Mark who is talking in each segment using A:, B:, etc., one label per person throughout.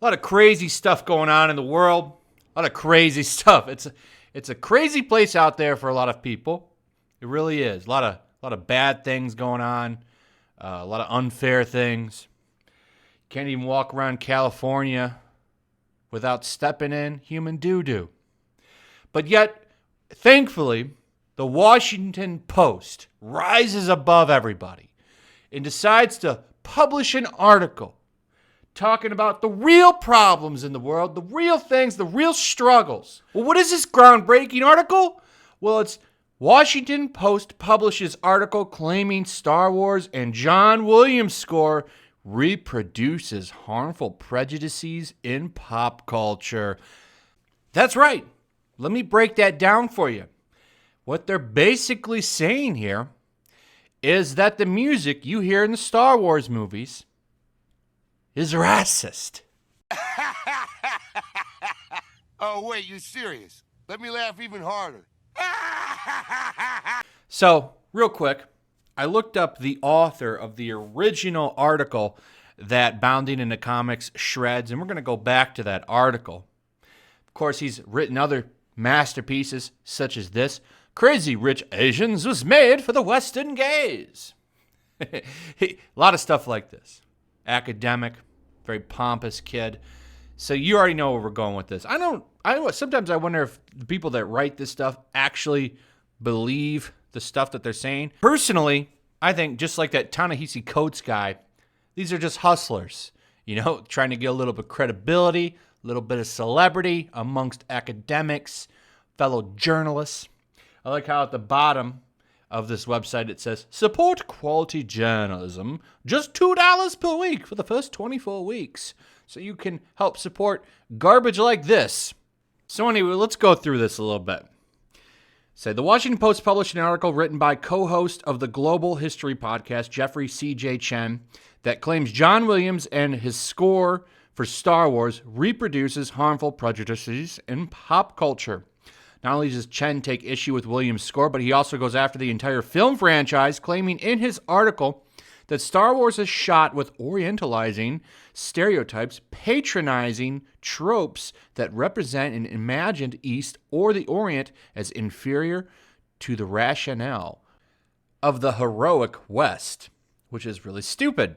A: lot of crazy stuff going on in the world. A lot of crazy stuff. It's a crazy place out there for a lot of people. It really is. A lot of bad things going on. A lot of unfair things. Can't even walk around California without stepping in human doo-doo. But yet, thankfully, the Washington Post rises above everybody and decides to publish an article talking about the real problems in the world, the real things, the real struggles. Well, what is this groundbreaking article? Well, it's Washington Post publishes article claiming Star Wars and John Williams score reproduces harmful prejudices in pop culture. That's right. Let me break that down for you. What they're basically saying here is that the music you hear in the Star Wars movies is racist.
B: Oh, wait, you serious? Let me laugh even harder.
A: So, real quick, I looked up the author of the original article that Bounding into Comics shreds, and we're going to go back to that article. Of course, he's written other masterpieces, such as this, Crazy Rich Asians was made for the Western gaze. A lot of stuff like this. Academic, very pompous kid. So you already know where we're going with this. Sometimes I wonder if the people that write this stuff actually believe the stuff that they're saying. Personally, I think just like that Ta-Nehisi Coates guy, these are just hustlers, trying to get a little bit of credibility, a little bit of celebrity amongst academics, fellow journalists. I like how at the bottom of this website it says, support quality journalism, just $2 per week for the first 24 weeks. So you can help support garbage like this. So anyway, let's go through this a little bit. The Washington Post published an article written by co-host of the Global History podcast, Jeffrey C.J. Chen, that claims John Williams and his score for Star Wars reproduces harmful prejudices in pop culture. Not only does Chen take issue with Williams' score, but he also goes after the entire film franchise, claiming in his article that Star Wars is shot with orientalizing stereotypes, patronizing tropes that represent an imagined East or the Orient as inferior to the rationale of the heroic West, which is really stupid.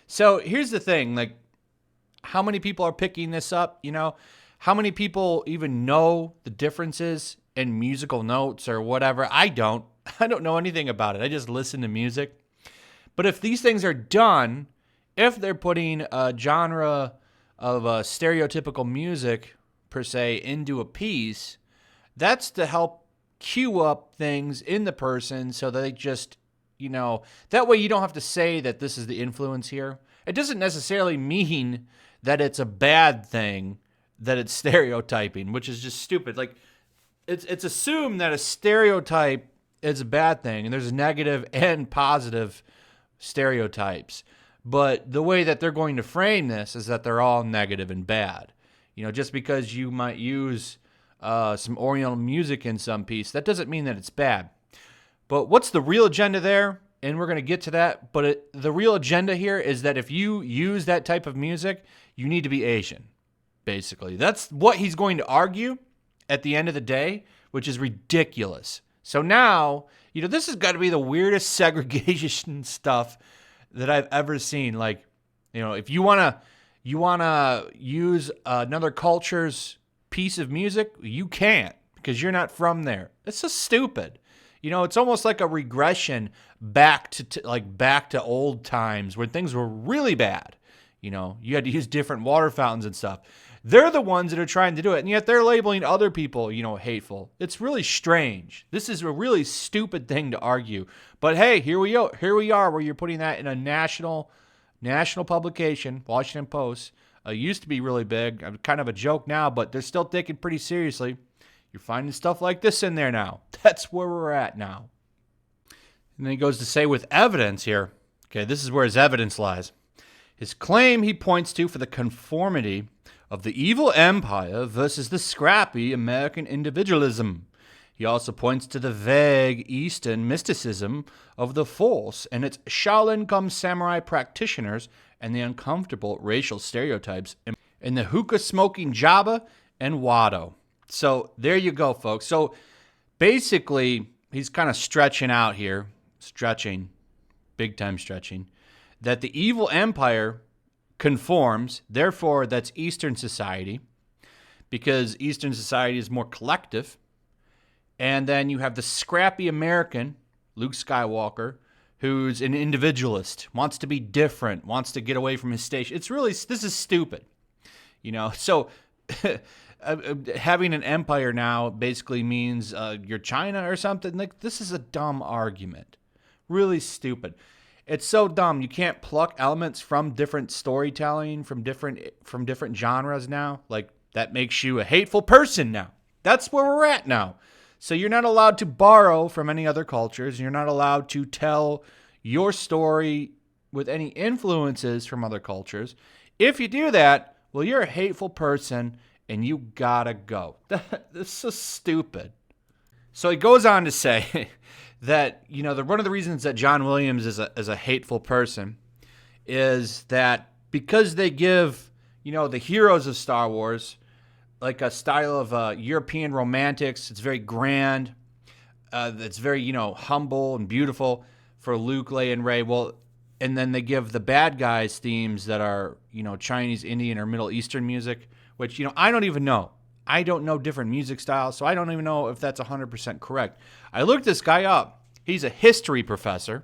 A: So here's the thing, how many people are picking this up, How many people even know the differences in musical notes or whatever? I don't know anything about it. I just listen to music. But if these things are done, if they're putting a genre of stereotypical music, per se, into a piece, that's to help cue up things in the person so that they just, that way you don't have to say that this is the influence here. It doesn't necessarily mean that it's a bad thing, that it's stereotyping, which is just stupid. It's assumed that a stereotype is a bad thing, and there's negative and positive stereotypes. But the way that they're going to frame this is that they're all negative and bad. Just because you might use some Oriental music in some piece, that doesn't mean that it's bad. But what's the real agenda there? And we're going to get to that. But the real agenda here is that if you use that type of music, you need to be Asian. Basically, that's what he's going to argue at the end of the day, which is ridiculous. So now, this has got to be the weirdest segregation stuff that I've ever seen. If you want to use another culture's piece of music, you can't because you're not from there. It's so stupid. It's almost like a regression back to old times when things were really bad. You had to use different water fountains and stuff. They're the ones that are trying to do it, and yet they're labeling other people, hateful. It's really strange. This is a really stupid thing to argue. But hey, here we are, where you're putting that in a national publication, Washington Post. Used to be really big. Kind of a joke now, but they're still taken pretty seriously. You're finding stuff like this in there now. That's where we're at now. And then he goes to say with evidence here. Okay, this is where his evidence lies. His claim he points to for the conformity of the evil empire versus the scrappy American individualism. He also points to the vague Eastern mysticism of the Force and its Shaolin come samurai practitioners and the uncomfortable racial stereotypes and the hookah-smoking Jabba and Watto. So there you go, folks. So basically, he's kind of stretching out here, big time stretching, that the evil empire conforms, therefore that's Eastern society, because Eastern society is more collective. And then you have the scrappy American, Luke Skywalker, who's an individualist, wants to be different, wants to get away from his station. This is stupid. So having an empire now basically means you're China or something. Like, this is a dumb argument. Really stupid. It's so dumb. You can't pluck elements from different storytelling, from different genres now. Like, that makes you a hateful person now. That's where we're at now. So you're not allowed to borrow from any other cultures. You're not allowed to tell your story with any influences from other cultures. If you do that, well, you're a hateful person and you gotta go. This is stupid. So he goes on to say that, one of the reasons that John Williams is a hateful person is that because they give, the heroes of Star Wars like a style of European romantics. It's very grand. It's very, humble and beautiful for Luke, Leia, and Rey. Well, and then they give the bad guys themes that are, Chinese, Indian, or Middle Eastern music, which, I don't even know. I don't know different music styles, so I don't even know if that's 100% correct. I looked this guy up. He's a history professor,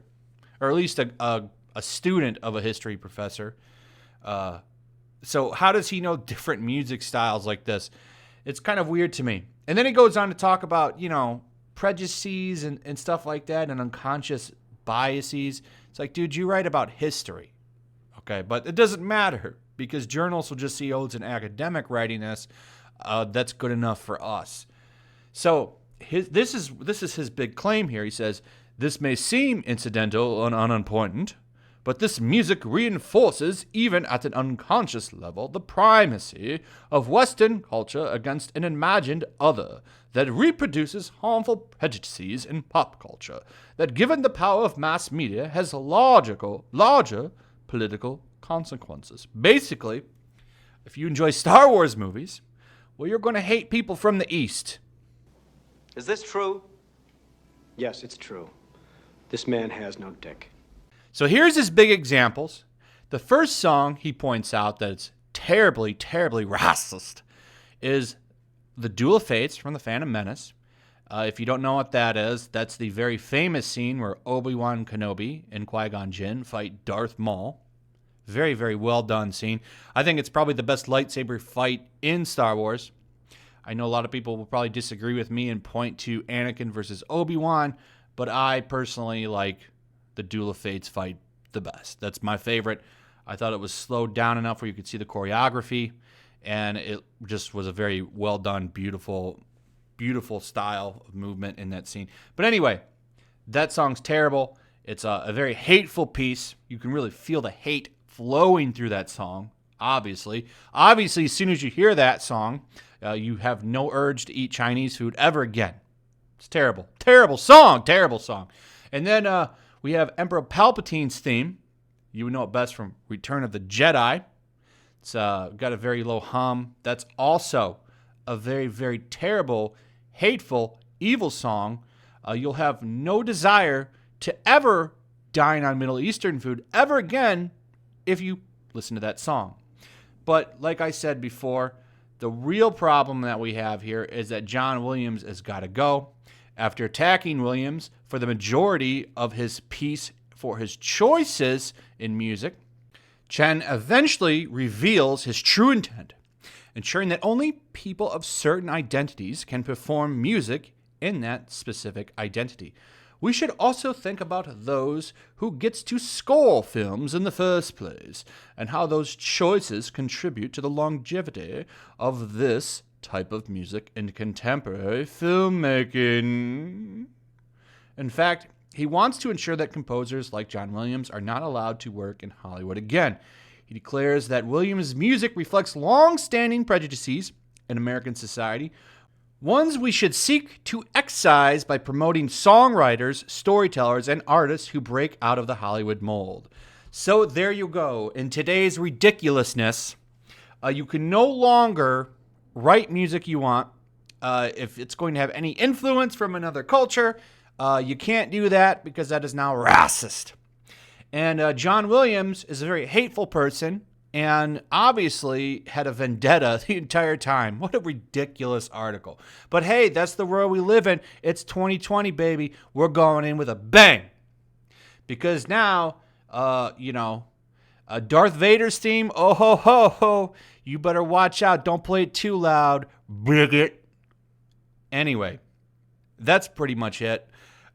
A: or at least a student of a history professor. So how does he know different music styles like this? It's kind of weird to me. And then he goes on to talk about, prejudices and stuff like that and unconscious biases. It's like, dude, you write about history. Okay, but it doesn't matter because journalists will just see, it's an academic writing this. That's good enough for us. So this is his big claim here. He says, this may seem incidental and unimportant, but this music reinforces, even at an unconscious level, the primacy of Western culture against an imagined other that reproduces harmful prejudices in pop culture, that given the power of mass media has larger political consequences. Basically, if you enjoy Star Wars movies, well, you're going to hate people from the East.
C: Is this true?
D: Yes, it's true. This man has no dick.
A: So here's his big examples. The first song he points out that it's terribly, terribly racist is The Duel of Fates from The Phantom Menace. If you don't know what that is, that's the very famous scene where Obi-Wan Kenobi and Qui-Gon Jinn fight Darth Maul. Very, very well done scene. I think it's probably the best lightsaber fight in Star Wars. I know a lot of people will probably disagree with me and point to Anakin versus Obi-Wan, but I personally like the Duel of Fates fight the best. That's my favorite. I thought it was slowed down enough where you could see the choreography, and it just was a very well done, beautiful, beautiful style of movement in that scene. But anyway, that song's terrible. It's a very hateful piece. You can really feel the hate flowing through that song, obviously. Obviously, as soon as you hear that song, you have no urge to eat Chinese food ever again. It's terrible. Terrible song. Terrible song. And then we have Emperor Palpatine's theme. You would know it best from Return of the Jedi. It's got a very low hum. That's also a very, very terrible, hateful, evil song. You'll have no desire to ever dine on Middle Eastern food ever again if you listen to that song. But like I said before, the real problem that we have here is that John Williams has got to go. After attacking Williams for the majority of his piece for his choices in music, Chen eventually reveals his true intent, ensuring that only people of certain identities can perform music in that specific identity. We should also think about those who gets to score films in the first place, and how those choices contribute to the longevity of this type of music in contemporary filmmaking. In fact, he wants to ensure that composers like John Williams are not allowed to work in Hollywood again. He declares that Williams' music reflects long-standing prejudices in American society, ones we should seek to excise by promoting songwriters, storytellers, and artists who break out of the Hollywood mold. So there you go. In today's ridiculousness, You can no longer write music you want. If it's going to have any influence from another culture, you can't do that because that is now racist. And John Williams is a very hateful person and obviously had a vendetta the entire time. What a ridiculous article. But hey, that's the world we live in. It's 2020, baby. We're going in with a bang. Because now, Darth Vader's theme, oh ho ho ho, you better watch out. Don't play it too loud, bigot. Anyway, that's pretty much it.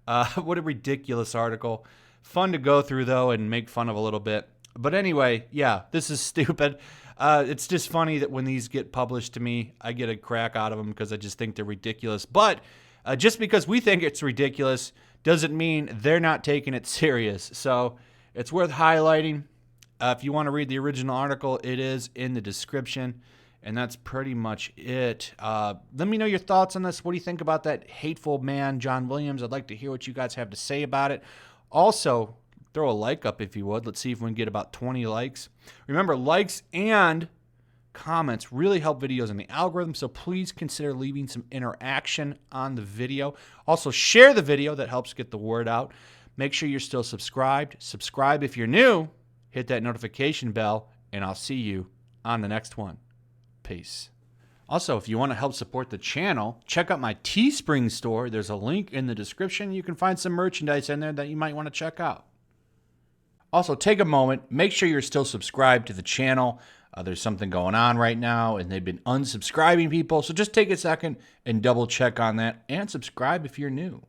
A: What a ridiculous article. Fun to go through, though, and make fun of a little bit. But anyway, yeah, this is stupid. It's just funny that when these get published to me, I get a crack out of them because I just think they're ridiculous. But just because we think it's ridiculous doesn't mean they're not taking it serious. So it's worth highlighting. If you want to read the original article, it is in the description. And that's pretty much it. Let me know your thoughts on this. What do you think about that hateful man, John Williams? I'd like to hear what you guys have to say about it. Also, throw a like up if you would. Let's see if we can get about 20 likes. Remember, likes and comments really help videos in the algorithm, so please consider leaving some interaction on the video. Also, share the video. That helps get the word out. Make sure you're still subscribed. Subscribe if you're new. Hit that notification bell, and I'll see you on the next one. Peace. Also, if you want to help support the channel, check out my Teespring store. There's a link in the description. You can find some merchandise in there that you might want to check out. Also, take a moment. Make sure you're still subscribed to the channel. There's something going on right now, and they've been unsubscribing people. So just take a second and double check on that, and subscribe if you're new.